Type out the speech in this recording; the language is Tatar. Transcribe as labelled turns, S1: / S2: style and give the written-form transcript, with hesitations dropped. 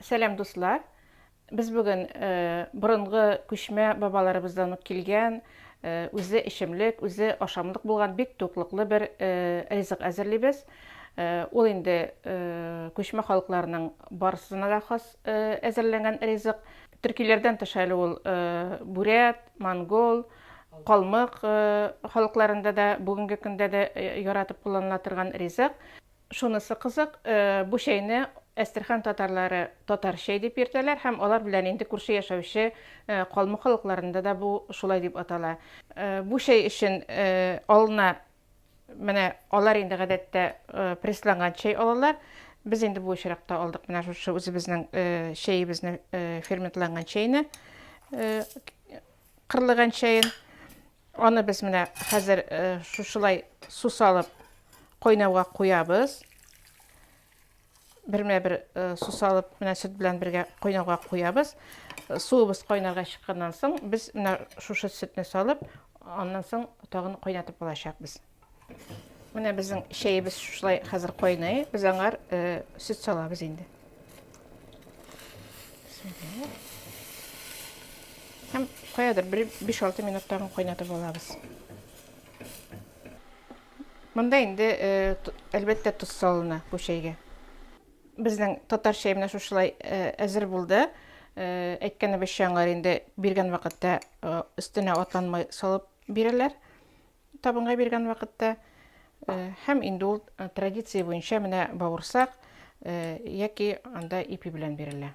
S1: Сәлам дуслар. Без бүген борынгы күчмә бабаларыбыздан ук килгән, үзе эчемлек, үзе ашамлык булган бик туклыклы бер ризык әзерлибез. Ул инде күчмә халыкларның барысына да хас әзерләнгән ризык. Төркиләрдән тыш әле ул бурят, монгол, калмык халыкларында да бүгенге көндә дә яратып кулланыла торган ризык. Шунысы кызык, бу чәйне Әстерхан татарлары татар чәй дип йөртәләр һәм алар белән инде күрше яшәүче калмык халыкларында да бу шулай дип атала. Бу чәй өчен алына менә алар инде гадәттә прессланган чәй алалар. Без инде бу очракта алдык менә шушы үзебезнең чәйебезне ферментланган чәйне, кырлыган чәен. Аны без менә хәзер шушылай су салып кайнауга куябыз. Бер су салып, менә сөт белән бергә кайнауга куябыз. Суыбыз кайнарга чыкканнан соң, без менә шушы сөтне салып, аннан соң тагын кайнатып алачакбыз. Менә безнең чәйебез шулай хәзер кайный. Без аңар сөт салабыз инде. Һәм каядыр 5-6 минут тагын кайнатып алабыз. Монда инде әлбәттә туз салына бу чәйгә. Безнең татар чәй менә шушылай әзер булды. Әйткәнебезчә аңар инде биргән вакытта өстенә атланмай салып бирәләр. Табынга биргән вакытта һәм инде ул традиция буенча менә бавырсак яки анда ипи белән бирелә.